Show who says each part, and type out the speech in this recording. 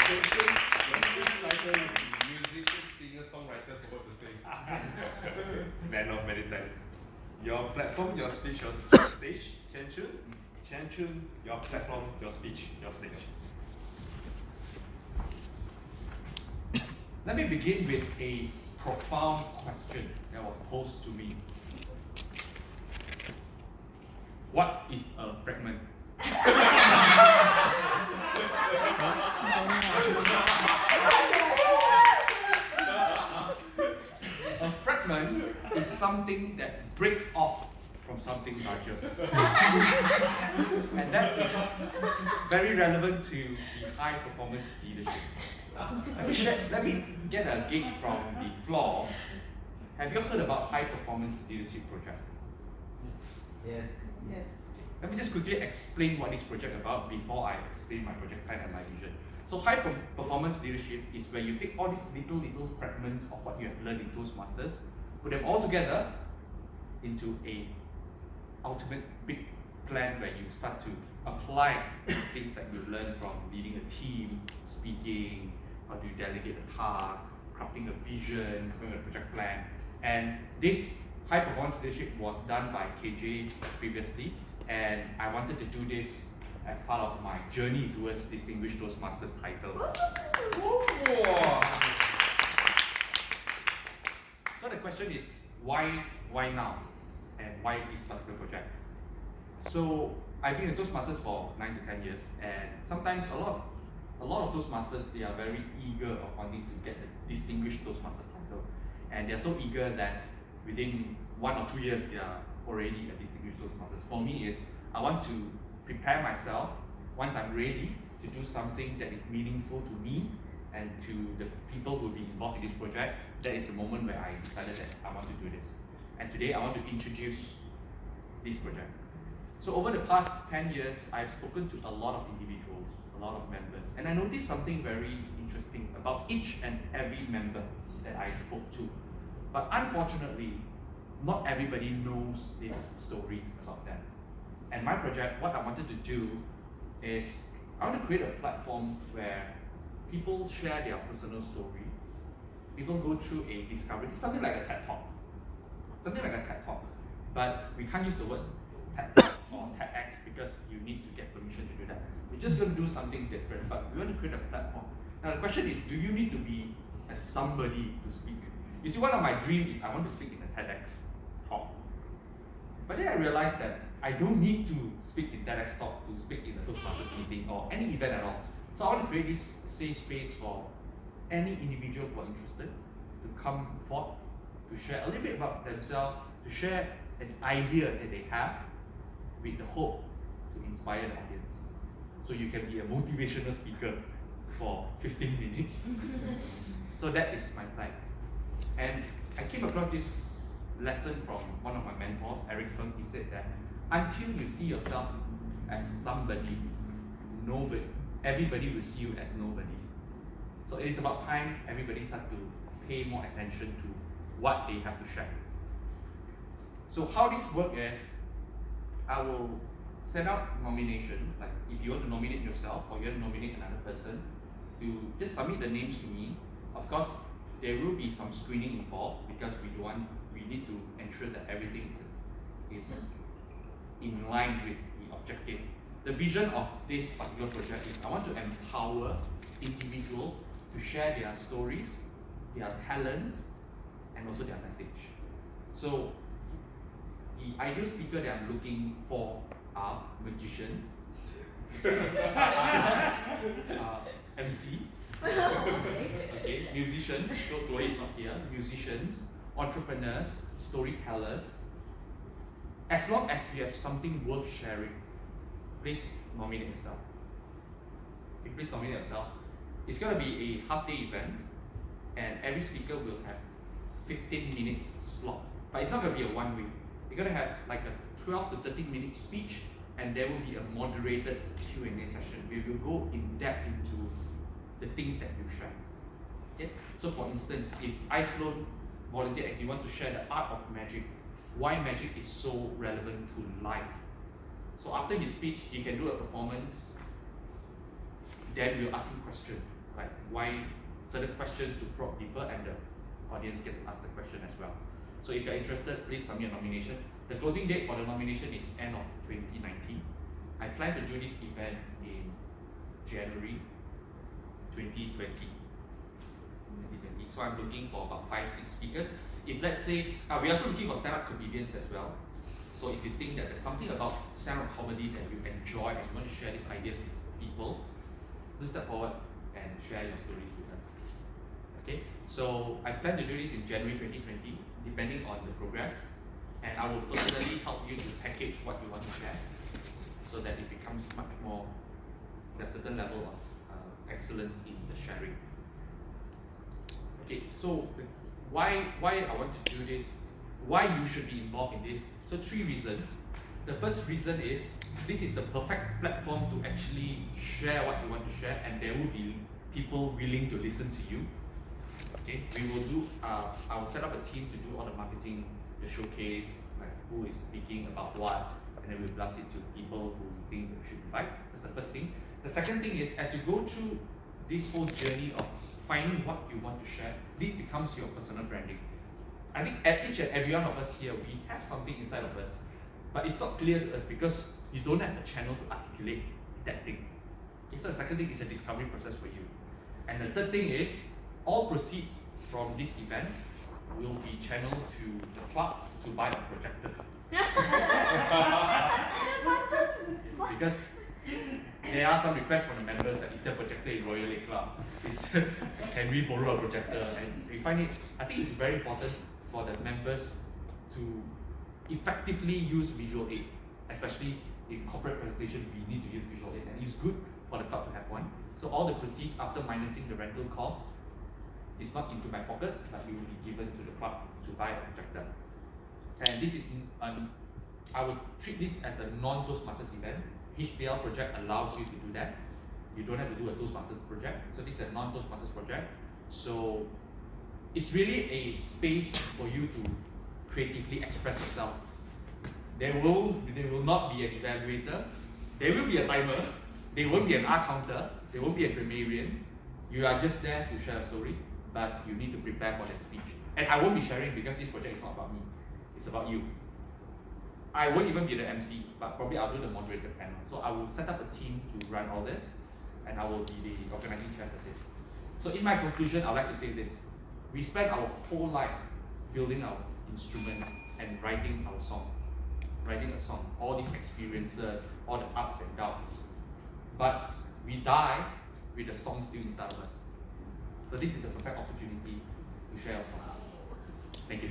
Speaker 1: Chen Choon, your speechwriter will be musician, singer, songwriter, forgot to say. Man of many talents. Your platform, your speech, your stage, Chen Choon. Chen Choon, your platform, your speech, your stage. Let me begin with a profound question that was posed to me. What is a fragment? A fragment is something that breaks off from something larger. And that is very relevant to the high performance leadership. Let me get a gauge from the floor. Have you heard about high performance leadership project?
Speaker 2: Yes.
Speaker 3: Yes.
Speaker 1: Let me just quickly explain what this project is about before I explain my project plan and my vision. So high performance leadership is where you take all these little fragments of what you have learned in Toastmasters, put them all together into a ultimate big plan where you start to apply things that you learn from leading a team, speaking, how to delegate a task, crafting a vision, coming with a project plan. And this high performance leadership was done by KJ previously, and I wanted to do this as part of my journey towards Distinguished Toastmasters title. So the question is, why now? And why this particular project? So I've been in Toastmasters for 9 to 10 years, and sometimes a lot of Toastmasters, they are very eager of wanting to get the Distinguished Toastmasters title, and they're so eager that within 1 or 2 years they are already a Distinguished Toastmasters. For me, is I want to prepare myself once I'm ready to do something that is meaningful to me and to the people who will be involved in this project. That is the moment where I decided that I want to do this. And today I want to introduce this project. So over the past 10 years, I've spoken to a lot of individuals, a lot of members, and I noticed something very interesting about each and every member that I spoke to. But unfortunately, not everybody knows these stories about them. And my project, what I wanted to do is, I want to create a platform where people share their personal story, people go through a discovery. It's something like a TED Talk. Something like a TED Talk. But we can't use the word TED Talk or TEDx because you need to get permission to do that. We're just going to do something different, but we want to create a platform. Now the question is, do you need to be a somebody to speak? You see, one of my dreams is I want to speak in a TEDx talk. But then I realized that I don't need to speak in TEDx talk to speak in a Toastmasters meeting or any event at all. So I want to create this safe space for any individual who are interested to come forth, to share a little bit about themselves, to share an idea that they have with the hope to inspire the audience. So you can be a motivational speaker for 15 minutes. So that is my plan. And I came across this lesson from one of my mentors, Eric Feng. He said that until you see yourself as somebody, nobody, everybody will see you as nobody. So it is about time everybody start to pay more attention to what they have to share. So how this works is, I will send out nomination, like if you want to nominate yourself or you want to nominate another person, to just submit the names to me. Of course, there will be some screening involved because we need to ensure that everything is in line with the objective. The vision of this particular project is I want to empower individuals to share their stories, their talents, and also their message. So the ideal speaker that I'm looking for are magicians, MC, okay, musicians, Chloe is not here, musicians, entrepreneurs, storytellers. As long as you have something worth sharing, please nominate yourself. Okay, please nominate yourself. It's going to be a half-day event, and every speaker will have 15-minute slot. But it's not going to be a one-way. You're going to have like a 12 to 13-minute speech, and there will be a moderated Q&A session. We will go in depth into the things that you share. Okay? So for instance, if Sloan volunteered and he wants to share the art of magic, why magic is so relevant to life. So after his speech, he can do a performance, then we'll ask him a question. like why certain questions to probe people, and the audience get to ask the question as well. So if you're interested, please submit a nomination. The closing date for the nomination is end of 2019. I plan to do this event in January 2020. So I'm looking for about 5-6 speakers. If let's say, we're also looking for stand-up comedians as well. So if you think that there's something about stand-up comedy that you enjoy and you want to share these ideas with people, please step forward and share your stories with us. Okay, so I plan to do this in January 2020, depending on the progress, and I will personally help you to package what you want to share, so that it becomes much more, there's a certain level of excellence in the sharing. Okay, so why I want to do this, why you should be involved in this. So 3 reasons. The first reason is this is the perfect platform to actually share what you want to share, and there will be people willing to listen to you. Okay, we will do, I will set up a team to do all the marketing, the showcase, like who is speaking about what, and then we'll blast it to people who think we should invite. That's the first thing. The second thing is, as you go through this whole journey of finding what you want to share, this becomes your personal branding. I think at each and every one of us here, we have something inside of us, but it's not clear to us because you don't have a channel to articulate that thing. Okay, so the second thing is a discovery process for you. And the third thing is, all proceeds from this event will be channeled to the club to buy a projector. Because there are some requests from the members that is there a projector in Royal Lake Club? Can we borrow a projector? And we find it, I think it's very important for the members to effectively use visual aid, especially in corporate presentation. We need to use visual aid, and it's good for the club to have one. So all the proceeds after minusing the rental cost, it's not into my pocket, but it will be given to the club to buy a projector. And this is, I would treat this as a non-Toastmasters event. HPL project allows you to do that. You don't have to do a Toastmasters project. So this is a non-Toastmasters project. So it's really a space for you to creatively express yourself. There will not be an evaluator. There will be a timer. There won't be an R counter. There won't be a grammarian. You are just there to share a story, but you need to prepare for that speech. And I won't be sharing because this project is not about me. It's about you. I won't even be the MC, but probably I'll do the moderator panel. So I will set up a team to run all this, and I will be the organizing chair for this. So in my conclusion, I'd like to say this. We spent our whole life building our instrument and writing our song. Writing a song, all these experiences, all the ups and downs. But we die with the song still inside of us. So this is the perfect opportunity to share our song. Thank you.